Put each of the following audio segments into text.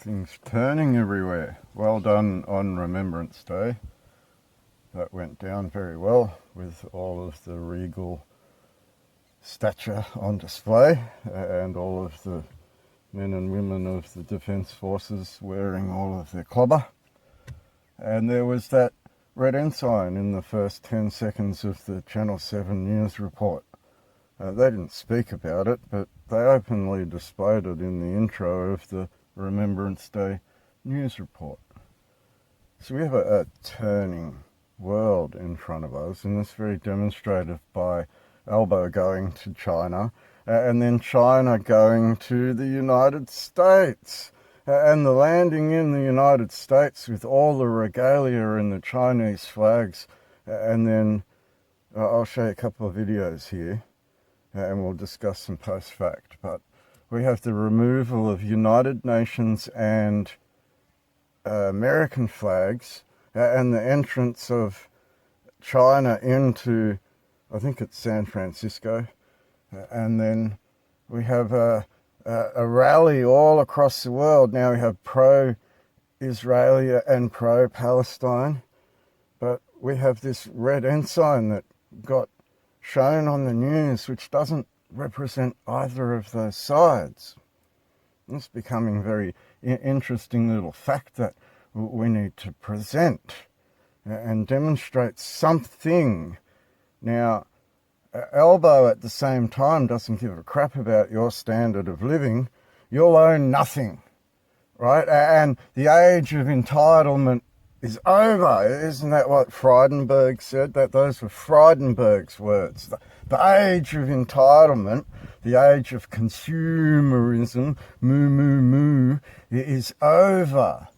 Things turning everywhere. Well done on Remembrance Day. That went down very well with all of the regal stature on display and all of the men and women of the Defence Forces wearing all of their clobber. And there was that red ensign in the first 10 seconds of the Channel 7 news report. They didn't speak about it, but they openly displayed it in the intro of the Remembrance Day news report. So we have a turning world in front of us, and this is very demonstrated by Albo going to China, and then China going to the United States, and the landing in the United States with all the regalia and the Chinese flags. And then I'll show you a couple of videos here, and we'll discuss some post-fact. But we have the removal of United Nations and American flags, and the entrance of China into, I think it's San Francisco. And then we have a rally all across the world. Now we have pro-Israeli and pro-Palestine. But we have this red ensign that got shown on the news, which doesn't represent either of those sides. It's becoming a very interesting little fact that we need to present and demonstrate something. Now, Elbow at the same time doesn't give a crap about your standard of living. You'll own nothing, right? And the age of entitlement is over. Isn't that what Frydenberg said? That those were Frydenberg's words. The age of entitlement, the age of consumerism, moo, is over.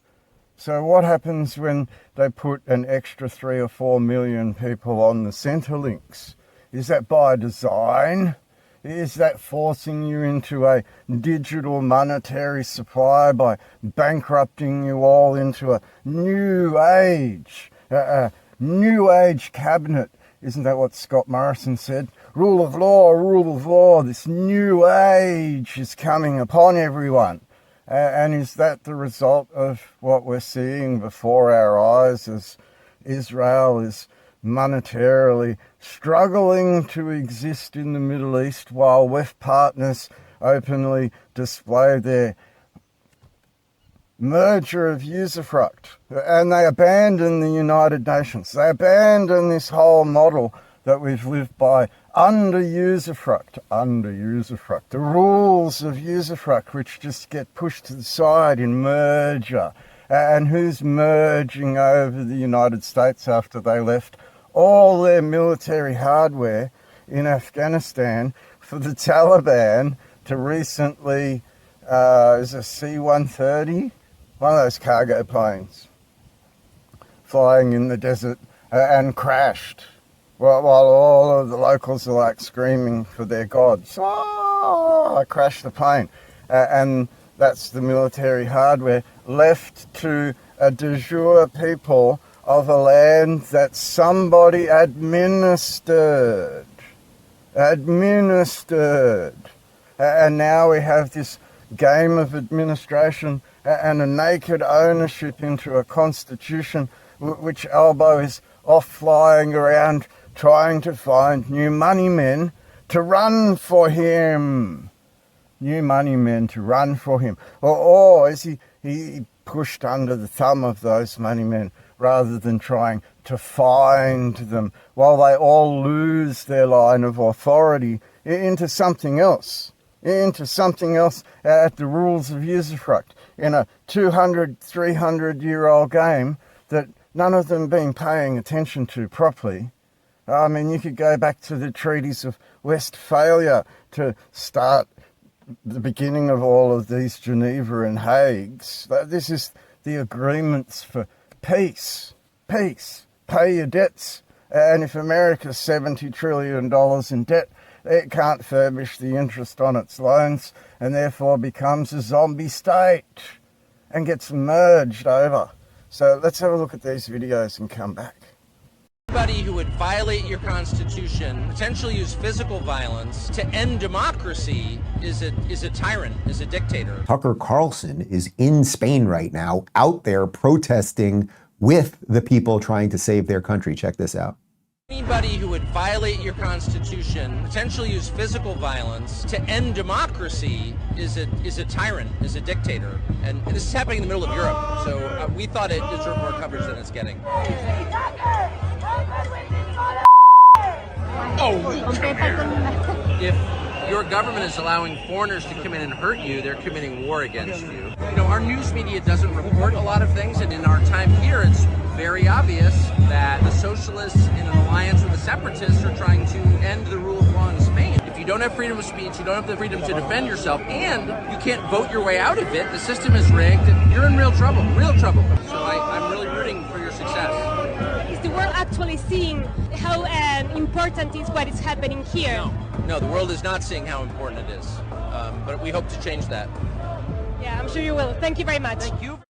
So what happens when they put an extra 3 or 4 million people on the Centrelinks? Is that by design? Is that forcing you into a digital monetary supply by bankrupting you all into a new age? A new age cabinet. Isn't that what Scott Morrison said? Rule of law, this new age is coming upon everyone. And is that the result of what we're seeing before our eyes as Israel is monetarily struggling to exist in the Middle East while WEF partners openly display their merger of usufruct, and they abandon the United Nations. They abandon this whole model that we've lived by under usufruct, the rules of usufruct, which just get pushed to the side in merger. And who's merging over the United States after they left all their military hardware in Afghanistan for the Taliban to recently, is a C-130? One of those cargo planes flying in the desert and crashed while all of the locals are like screaming for their gods. Oh, I crashed the plane. And that's the military hardware left to a de jure people of a land that somebody administered. And now we have this game of administration and a naked ownership into a constitution which Albo is off flying around trying to find new money men to run for him. Or is he pushed under the thumb of those money men rather than trying to find them while they all lose their line of authority into something else at the rules of usufruct in a 200, 300-year-old game that none of them been paying attention to properly. I mean, you could go back to the treaties of Westphalia to start the beginning of all of these Geneva and Hagues. This is the agreements for peace. Pay your debts. And if America's $70 trillion in debt, it can't furbish the interest on its loans and therefore becomes a zombie state and gets merged over. So let's have a look at these videos and come back. Anybody who would violate your constitution, potentially use physical violence to end democracy is a tyrant, is a dictator. Tucker Carlson is in Spain right now, out there protesting with the people trying to save their country. Check this out. Anybody who would violate your constitution, potentially use physical violence to end democracy is a tyrant, is a dictator. And this is happening in the middle of Europe, so we thought it deserved more coverage than it's getting. If your government is allowing foreigners to come in and hurt you, they're committing war against you. You know, our news media doesn't report a lot of things, and in our time here, it's very obvious that the socialists in an alliance with the separatists are trying to end the rule of law in Spain. If you don't have freedom of speech, you don't have the freedom to defend yourself, and you can't vote your way out of it, the system is rigged, you're in real trouble, real trouble. So I'm really rooting for your success. Is the world actually seeing how important is what is happening here? No, the world is not seeing how important it is, but we hope to change that. Yeah, I'm sure you will. Thank you very much. Thank you.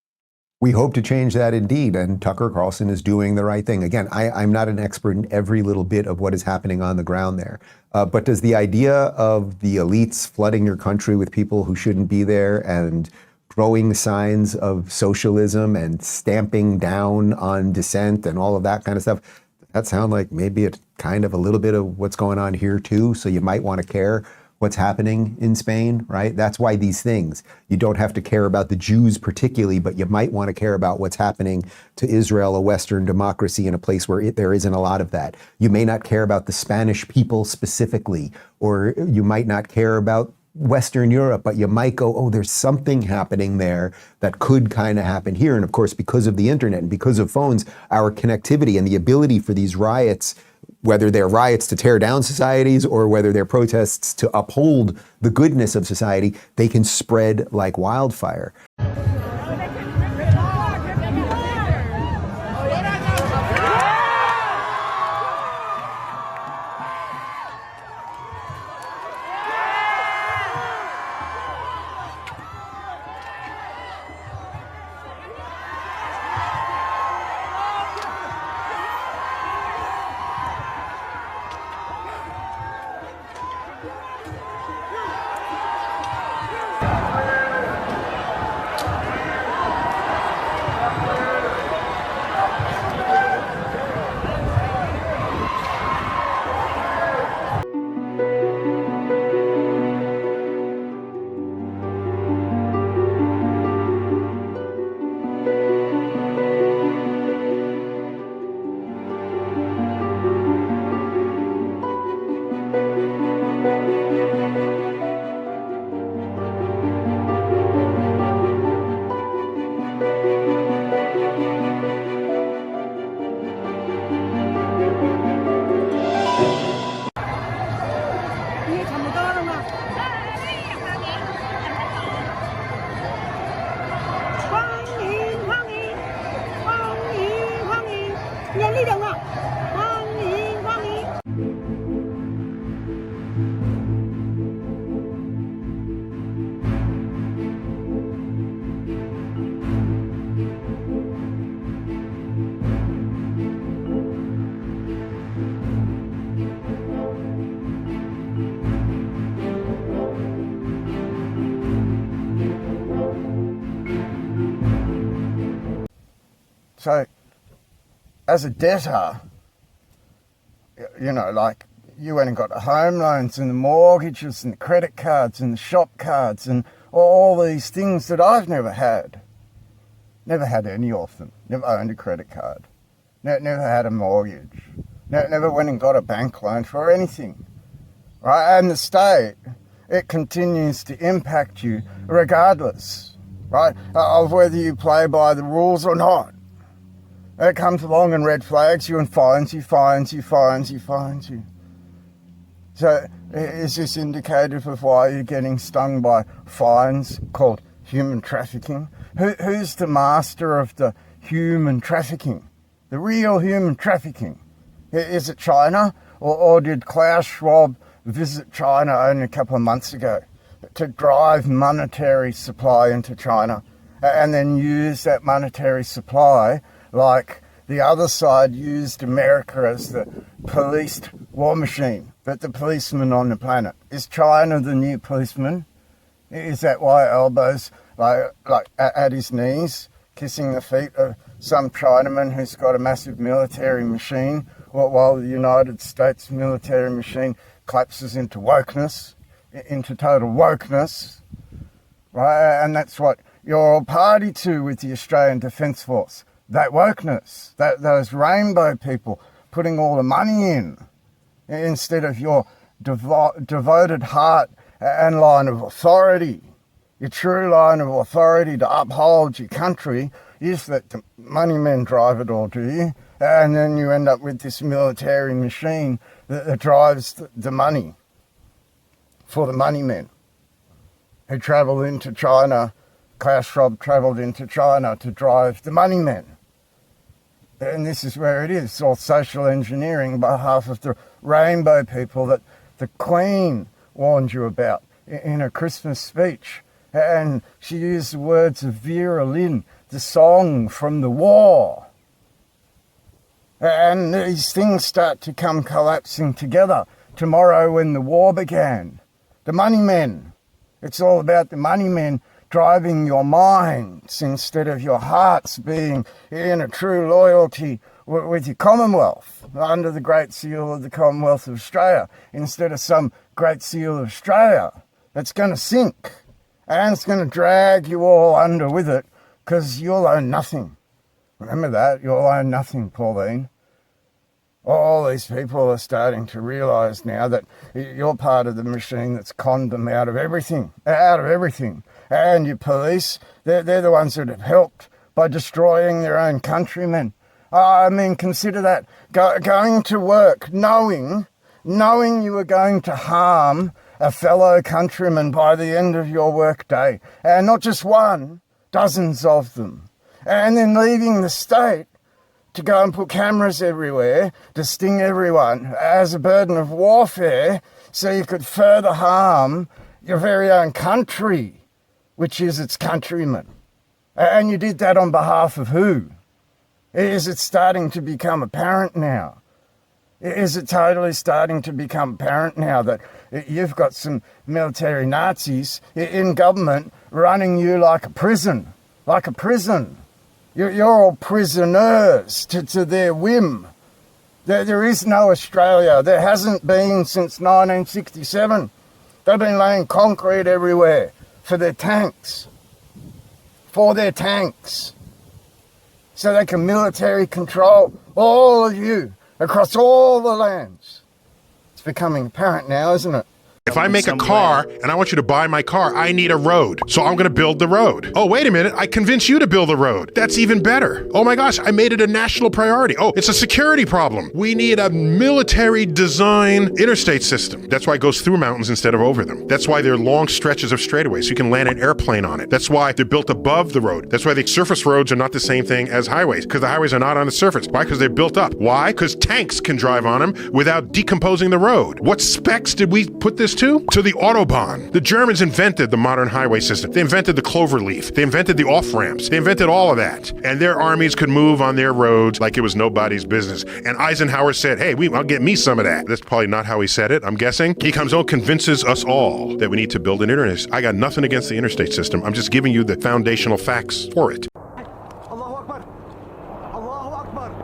We hope to change that indeed, and Tucker Carlson is doing the right thing. Again, I'm not an expert in every little bit of what is happening on the ground there, but does the idea of the elites flooding your country with people who shouldn't be there and growing signs of socialism and stamping down on dissent and all of that kind of stuff, that sound like maybe it's kind of a little bit of what's going on here too, so you might want to care what's happening in Spain, right? That's why these things, you don't have to care about the Jews particularly, but you might want to care about what's happening to Israel, a Western democracy in a place where there isn't a lot of that. You may not care about the Spanish people specifically, or you might not care about Western Europe, but you might go, oh, there's something happening there that could kind of happen here. And of course, because of the internet and because of phones, our connectivity and the ability for these riots, whether they're riots to tear down societies or whether they're protests to uphold the goodness of society, they can spread like wildfire. So, as a debtor, you know, like, you went and got the home loans and the mortgages and the credit cards and the shop cards and all these things that I've never had. Never had any of them. Never owned a credit card. Never had a mortgage. Never went and got a bank loan for anything. Right? And the state, it continues to impact you regardless, right, of whether you play by the rules or not. It comes along and red flags you and fines you. So is this indicative of why you're getting stung by fines called human trafficking? Who's the master of the human trafficking? The real human trafficking? Is it China? Or did Klaus Schwab visit China only a couple of months ago to drive monetary supply into China and then use that monetary supply like the other side used America as the policed war machine, but the policeman on the planet. Is China the new policeman? Is that why Albo's like at his knees, kissing the feet of some Chinaman who's got a massive military machine, while the United States military machine collapses into wokeness, into total wokeness, right? And that's what you're all party to with the Australian Defence Force, that wokeness, those rainbow people putting all the money in, instead of your devoted heart and line of authority. Your true line of authority to uphold your country is that the money men drive it all, do you? And then you end up with this military machine that drives the money for the money men who travel into China. Klaus Schwab travelled into China to drive the money men. And this is where it is. It's all social engineering by half of the rainbow people that the Queen warned you about in a Christmas speech. And she used the words of Vera Lynn, the song from the war. And these things start to come collapsing together tomorrow when the war began. The money men. It's all about the money men driving your minds instead of your hearts being in a true loyalty with your Commonwealth, under the Great Seal of the Commonwealth of Australia, instead of some Great Seal of Australia that's going to sink. And it's going to drag you all under with it, because you'll own nothing. Remember that, you'll own nothing, Pauline. All these people are starting to realise now that you're part of the machine that's conned them out of everything. And your police, they're the ones that have helped by destroying their own countrymen. I mean, consider that. Going to work, knowing you were going to harm a fellow countryman by the end of your work day. And not just one, dozens of them. And then leaving the state to go and put cameras everywhere to sting everyone as a burden of warfare so you could further harm your very own country, which is its countrymen. And you did that on behalf of who? Is it starting to become apparent now? Is it totally starting to become apparent now that you've got some military Nazis in government running you like a prison? Like a prison. You're all prisoners to their whim. There is no Australia. There hasn't been since 1967. They've been laying concrete everywhere for their tanks. For their tanks. So they can military control all of you across all the lands. It's becoming apparent now, isn't it? If I make a car and I want you to buy my car, I need a road. So I'm going to build the road. Oh, wait a minute. I convinced you to build the road. That's even better. Oh my gosh, I made it a national priority. Oh, it's a security problem. We need a military design interstate system. That's why it goes through mountains instead of over them. That's why there are long stretches of straightaways so you can land an airplane on it. That's why they're built above the road. That's why the surface roads are not the same thing as highways, because the highways are not on the surface. Why? Because they're built up. Why? Because tanks can drive on them without decomposing the road. What specs did we put this to? To the Autobahn. The Germans invented the modern highway system. They invented the cloverleaf. They invented the off-ramps. They invented all of that. And their armies could move on their roads like it was nobody's business. And Eisenhower said, hey, I'll get me some of that. That's probably not how he said it, I'm guessing. He comes on, convinces us all that we need to build an internet. I got nothing against the interstate system. I'm just giving you the foundational facts for it. Allahu Akbar. Allahu Akbar.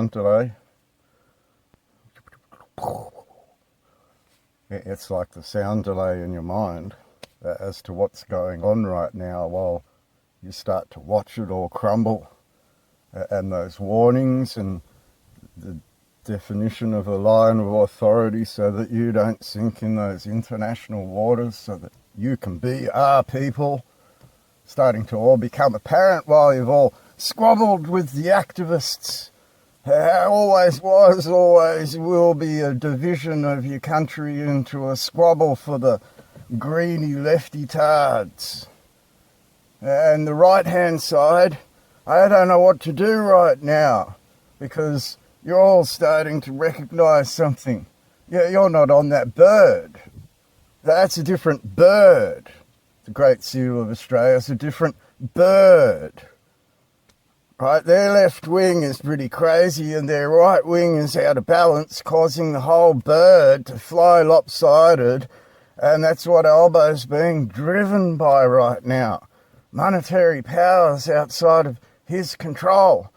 sound delay. It's like the sound delay in your mind as to what's going on right now while you start to watch it all crumble. And those warnings and the definition of a line of authority so that you don't sink in those international waters, so that you can be our people, starting to all become apparent while you've all squabbled with the activists. Always was, always will be a division of your country into a squabble for the greeny lefty tards. And the right-hand side, I don't know what to do right now, because you're all starting to recognise something. You're not on that bird. That's a different bird. The Great Seal of Australia is a different bird. Right, their left wing is pretty crazy and their right wing is out of balance, causing the whole bird to fly lopsided, and that's what Albo's being driven by right now. Monetary powers outside of his control.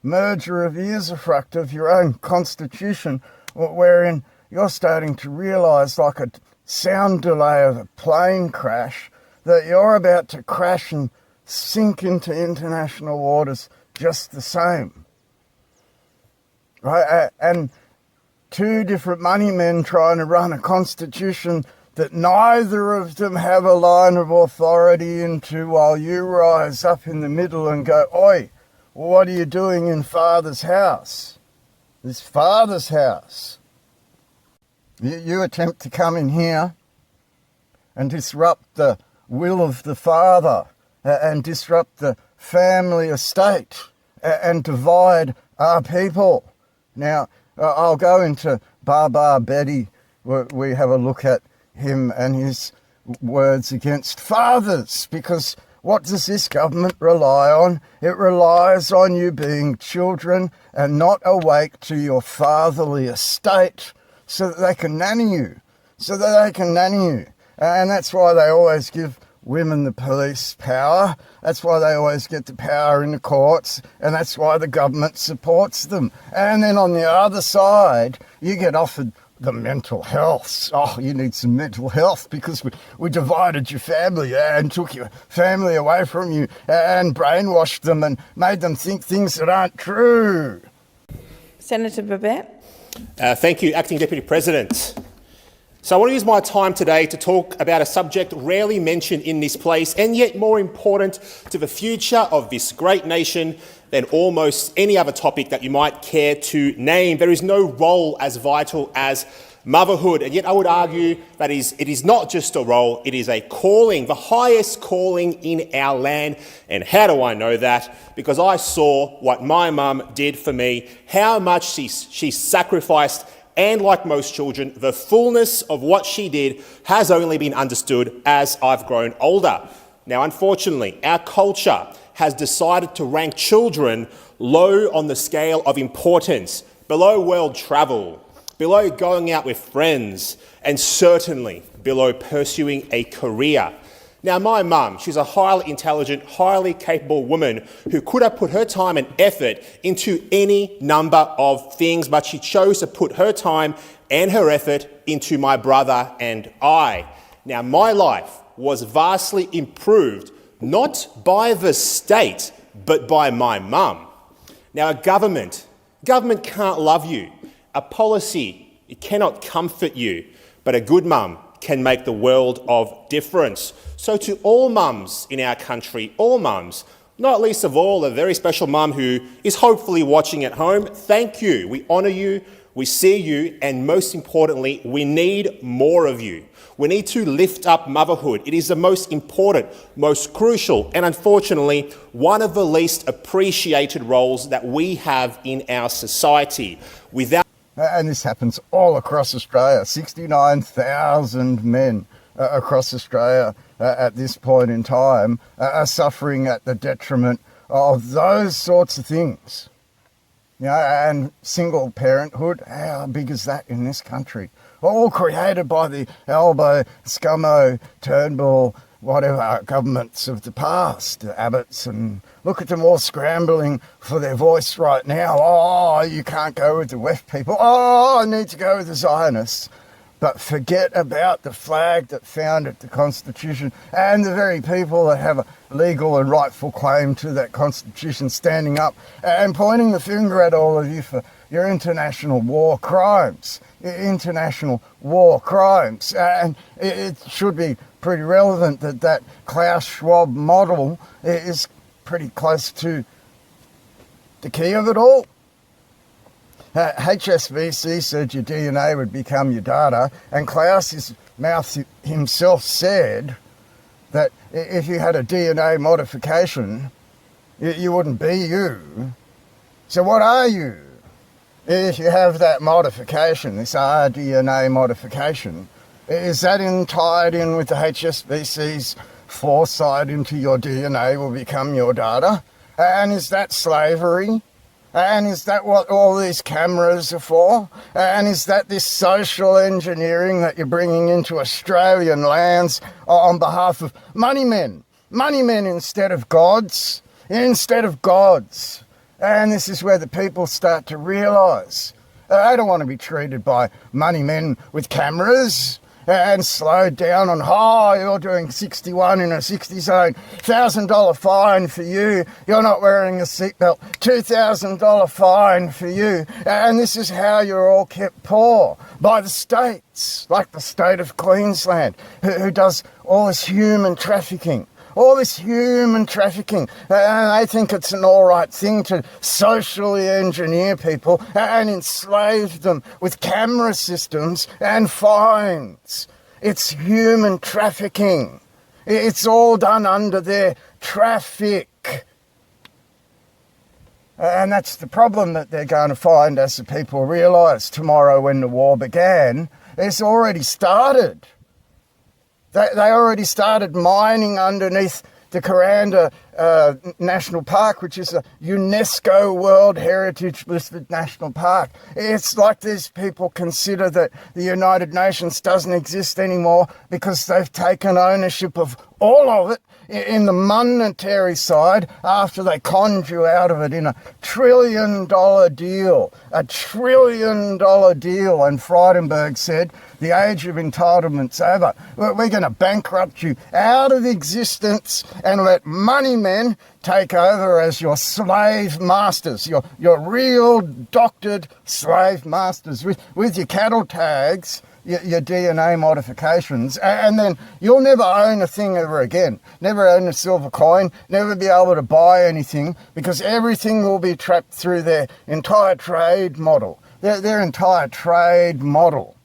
Merger of usufruct of your own constitution, wherein you're starting to realise, like a sound delay of a plane crash, that you're about to crash and sink into international waters just the same. Right? And two different money men trying to run a constitution that neither of them have a line of authority into, while you rise up in the middle and go, oi, what are you doing in Father's house? This Father's house. You attempt to come in here and disrupt the will of the Father and disrupt the family estate and divide our people. Now, I'll go into Baba Betty. We have a look at him and his words against fathers, because what does this government rely on? It relies on you being children and not awake to your fatherly estate so that they can nanny you, And that's why they always give women the police power. That's why they always get the power in the courts, and that's why the government supports them. And then on the other side, you get offered the mental health. Oh, you need some mental health because we divided your family and took your family away from you and brainwashed them and made them think things that aren't true. Senator Babette. Thank you, Acting Deputy President. So I want to use my time today to talk about a subject rarely mentioned in this place, and yet more important to the future of this great nation than almost any other topic that you might care to name. There is no role as vital as motherhood, and yet I would argue that it is not just a role, it is a calling, the highest calling in our land. And how do I know that? Because I saw what my mum did for me, how much she sacrificed. And like most children, the fullness of what she did has only been understood as I've grown older. Now, unfortunately, our culture has decided to rank children low on the scale of importance, below world travel, below going out with friends, and certainly below pursuing a career. Now, my mum, she's a highly intelligent, highly capable woman who could have put her time and effort into any number of things, but she chose to put her time and her effort into my brother and I. Now, my life was vastly improved, not by the state, but by my mum. Now, a government can't love you. A policy, it cannot comfort you, but a good mum can make the world of difference. So to all mums in our country, all mums, not least of all a very special mum who is hopefully watching at home, thank you. We honour you, we see you, and most importantly, we need more of you. We need to lift up motherhood. It is the most important, most crucial, and unfortunately, one of the least appreciated roles that we have in our society. And this happens all across Australia. 69,000 men across Australia at this point in time are suffering at the detriment of those sorts of things. You know, and single parenthood, how big is that in this country? All created by the Albo, Scummo, Turnbull, whatever governments of the past, the Abbotts, and look at them all scrambling for their voice right now. Oh, you can't go with the West people. Oh, I need to go with the Zionists. But forget about the flag that founded the Constitution and the very people that have a legal and rightful claim to that Constitution standing up and pointing the finger at all of you for your international war crimes. International war crimes. And it should be pretty relevant that that Klaus Schwab model is pretty close to the key of it all. HSBC said your DNA would become your data, and Klaus' mouth himself said that if you had a DNA modification, you wouldn't be you. So what are you? If you have that modification, this rDNA modification, is that tied in with the HSBC's foresight into your DNA will become your data? And is that slavery? And is that what all these cameras are for? And is that this social engineering that you're bringing into Australian lands on behalf of money men? Money men instead of gods? Instead of gods. And this is where the people start to realise they don't want to be treated by money men with cameras and slowed down on, oh, you're doing 61 in a 60 zone, $1,000 fine for you, you're not wearing a seatbelt, $2,000 fine for you. And this is how you're all kept poor by the states, like the state of Queensland, who does all this human trafficking. All this human trafficking, and they think it's an all right thing to socially engineer people and enslave them with camera systems and fines. It's human trafficking. It's all done under their traffic. And that's the problem that they're going to find as the people realise tomorrow when the war began. It's already started. They already started mining underneath the Kuranda National Park, which is a UNESCO World Heritage listed national park. It's like these people consider that the United Nations doesn't exist anymore because they've taken ownership of all of it in the monetary side after they conned you out of it in a $1 trillion deal. A $1 trillion deal. And Frydenberg said, the age of entitlement's over. We're going to bankrupt you out of existence and let money men take over as your slave masters, your real doctored slave masters with your cattle tags, your DNA modifications, and then you'll never own a thing ever again. Never own a silver coin, never be able to buy anything, because everything will be trapped through their entire trade model. Their entire trade model.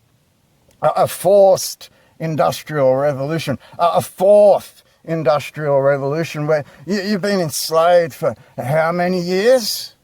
A forced industrial revolution. A fourth industrial revolution where you've been enslaved for how many years?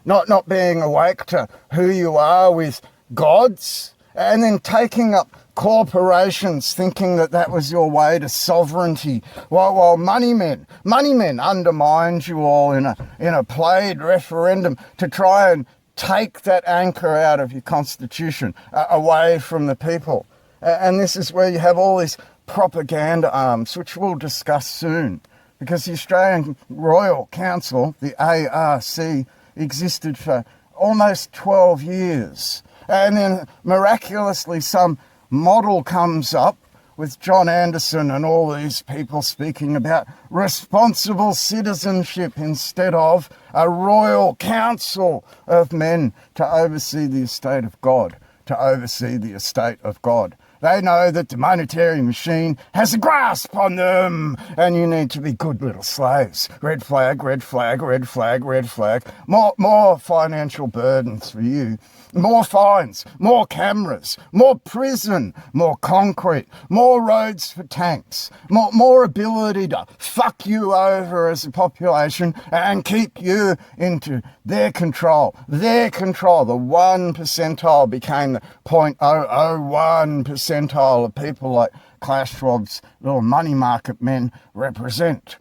Not being awake to who you are with gods, and then taking up corporations thinking that was your way to sovereignty, while money men undermined you all in a played referendum to try and take that anchor out of your constitution, away from the people. And this is where you have all these propaganda arms, which we'll discuss soon, because the Australian Royal Council, the ARC, existed for almost 12 years. And then miraculously some model comes up with John Anderson and all these people speaking about responsible citizenship instead of a royal council of men to oversee the estate of God, to oversee the estate of God. They know that the monetary machine has a grasp on them, and you need to be good little slaves. Red flag, red flag, red flag, red flag. More financial burdens for you. More fines, more cameras, more prison, more concrete, more roads for tanks, more ability to fuck you over as a population and keep you into their control. Their control. The 1 percentile became the 0.001 percentile of people like Klaus Schwab's little money market men represent.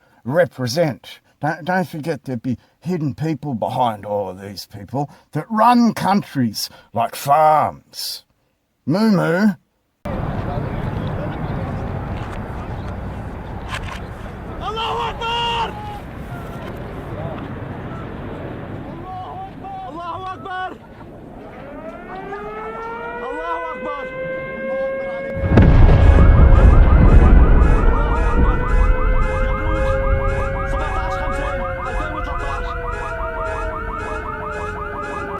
Don't forget there'd be hidden people behind all of these people that run countries like farms. Moo